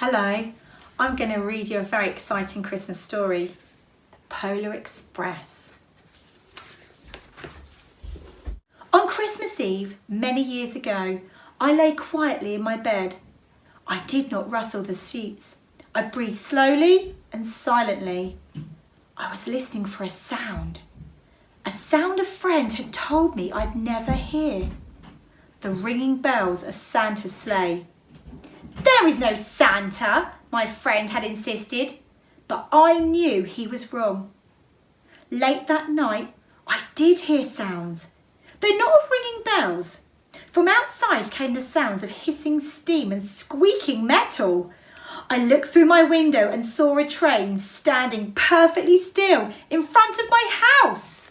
Hello, I'm going to read you a very exciting Christmas story, The Polar Express. On Christmas Eve, many years ago, I lay quietly in my bed. I did not rustle the sheets. I breathed slowly and silently. I was listening for a sound a friend had told me I'd never hear. The ringing bells of Santa's sleigh. There is no Santa, my friend had insisted, but I knew he was wrong. Late that night, I did hear sounds, though not of ringing bells. From outside came the sounds of hissing steam and squeaking metal. I looked through my window and saw a train standing perfectly still in front of my house.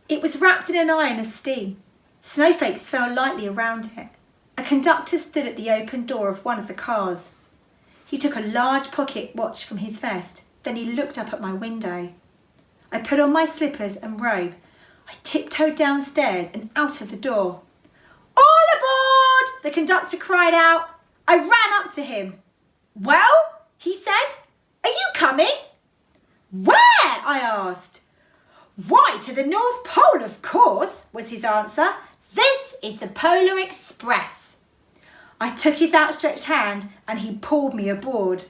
It was wrapped in an iron of steam. Snowflakes fell lightly around it. A conductor stood at the open door of one of the cars. He took a large pocket watch from his vest. Then he looked up at my window. I put on my slippers and robe. I tiptoed downstairs and out of the door. "All aboard!" the conductor cried out. I ran up to him. "Well," he said, "are you coming?" "Where?" I asked. "Why, to the North Pole, of course," was his answer. "This is the Polar Express." I took his outstretched hand and he pulled me aboard.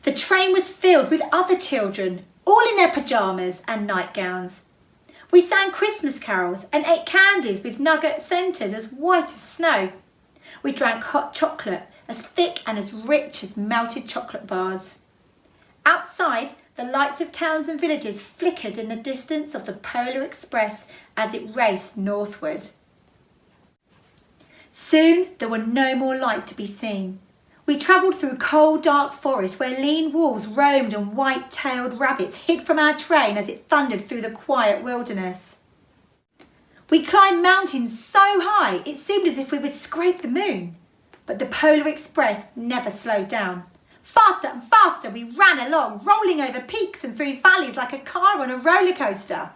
The train was filled with other children, all in their pyjamas and nightgowns. We sang Christmas carols and ate candies with nugget centres as white as snow. We drank hot chocolate as thick and as rich as melted chocolate bars. Outside, the lights of towns and villages flickered in the distance of the Polar Express as it raced northward. Soon there were no more lights to be seen. We travelled through cold, dark forests where lean wolves roamed and white-tailed rabbits hid from our train as it thundered through the quiet wilderness. We climbed mountains so high it seemed as if we would scrape the moon. But the Polar Express never slowed down. Faster and faster we ran along, rolling over peaks and through valleys like a car on a roller coaster.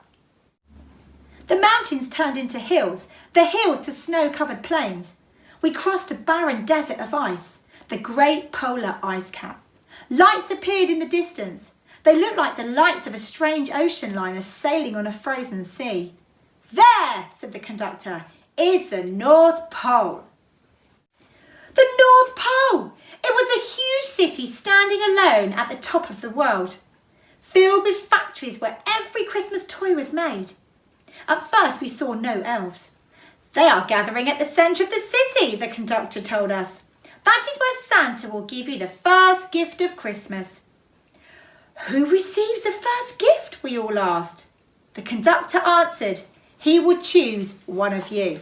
The mountains turned into hills, the hills to snow-covered plains. We crossed a barren desert of ice, the great polar ice cap. Lights appeared in the distance. They looked like the lights of a strange ocean liner sailing on a frozen sea. "There," said the conductor, "is the North Pole." The North Pole! It was a huge city standing alone at the top of the world, filled with factories where every Christmas toy was made. At first we saw no elves. "They are gathering at the centre of the city," the conductor told us. "That is where Santa will give you the first gift of Christmas." "Who receives the first gift?" we all asked. The conductor answered, "He will choose one of you."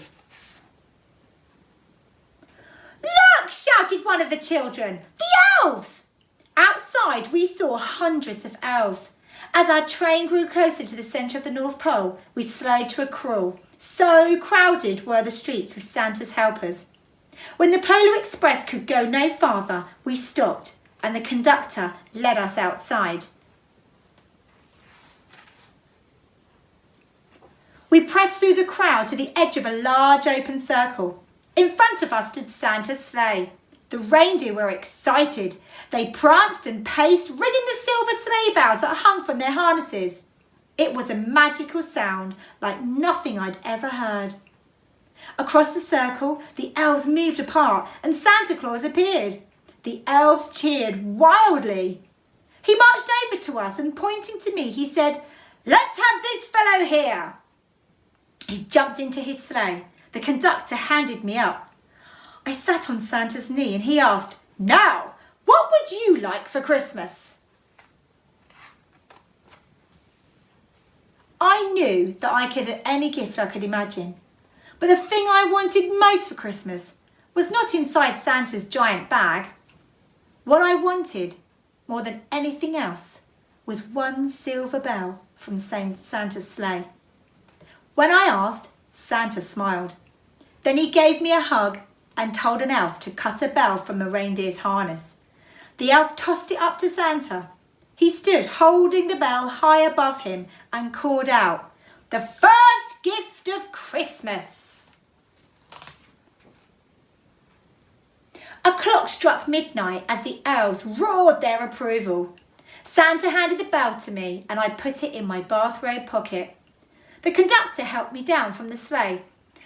"Look!" shouted one of the children. "The elves!" Outside we saw hundreds of elves. As our train grew closer to the centre of the North Pole, we slowed to a crawl. So crowded were the streets with Santa's helpers. When the Polar Express could go no farther, we stopped and the conductor led us outside. We pressed through the crowd to the edge of a large open circle. In front of us stood Santa's sleigh. The reindeer were excited. They pranced and paced, ringing the silver sleigh bells that hung from their harnesses. It was a magical sound like nothing I'd ever heard. Across the circle, the elves moved apart and Santa Claus appeared. The elves cheered wildly. He marched over to us and pointing to me, he said, "Let's have this fellow here." He jumped into his sleigh. The conductor handed me up. I sat on Santa's knee and he asked, "Now, what would you like for Christmas?" I knew that I could have any gift I could imagine. But the thing I wanted most for Christmas was not inside Santa's giant bag. What I wanted, more than anything else, was one silver bell from Santa's sleigh. When I asked, Santa smiled. Then he gave me a hug and told an elf to cut a bell from a reindeer's harness. The elf tossed it up to Santa. He stood holding the bell high above him and called out, "The first gift of Christmas!" A clock struck midnight as the elves roared their approval. Santa handed the bell to me and I put it in my bathrobe pocket. The conductor helped me down from the sleigh.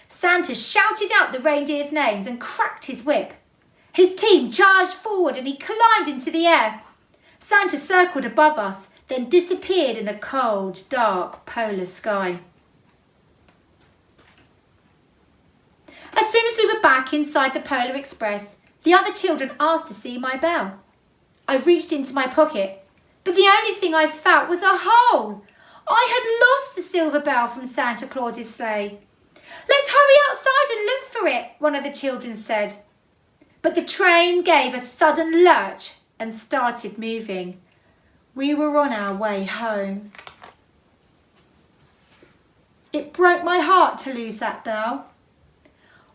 Santa shouted out the reindeers' names and cracked his whip. His team charged forward and he climbed into the air. Santa circled above us, then disappeared in the cold, dark polar sky. As soon as we were back inside the Polar Express, the other children asked to see my bell. I reached into my pocket, but the only thing I felt was a hole. I had lost the silver bell from Santa Claus's sleigh. "Let's hurry outside and look for it," one of the children said. But the train gave a sudden lurch and started moving. We were on our way home. It broke my heart to lose that bell.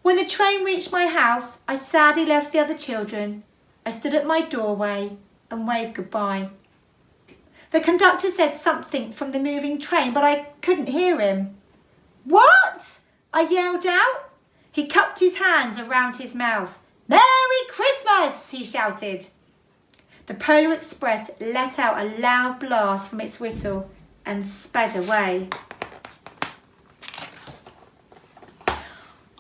When the train reached my house, I sadly left the other children. I stood at my doorway and waved goodbye. The conductor said something from the moving train, but I couldn't hear him. "What?" I yelled out. He cupped his hands around his mouth. "Merry Christmas!" he shouted. The Polar Express let out a loud blast from its whistle and sped away.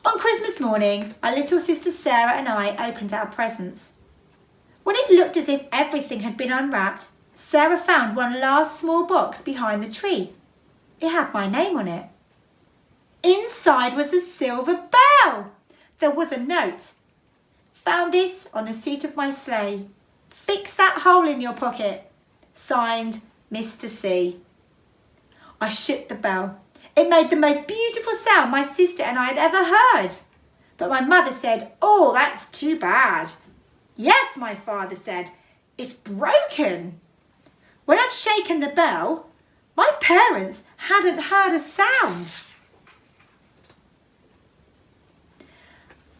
On Christmas morning, our little sister Sarah and I opened our presents. When it looked as if everything had been unwrapped, Sarah found one last small box behind the tree. It had my name on it. Inside was a silver bell. There was a note. "Found this on the seat of my sleigh. Fix that hole in your pocket. Signed, Mr. C." I shook the bell. It made the most beautiful sound my sister and I had ever heard. But my mother said, "Oh, that's too bad." "Yes," my father said, "it's broken." When I'd shaken the bell, my parents hadn't heard a sound.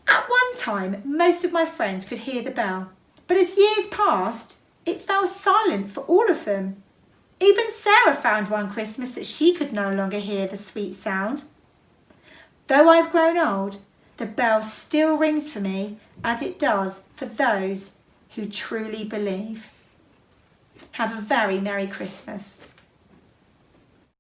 At one time, most of my friends could hear the bell, but as years passed, it fell silent for all of them. Even Sarah found one Christmas that she could no longer hear the sweet sound. Though I've grown old, the bell still rings for me as it does for those who truly believe. Have a very Merry Christmas.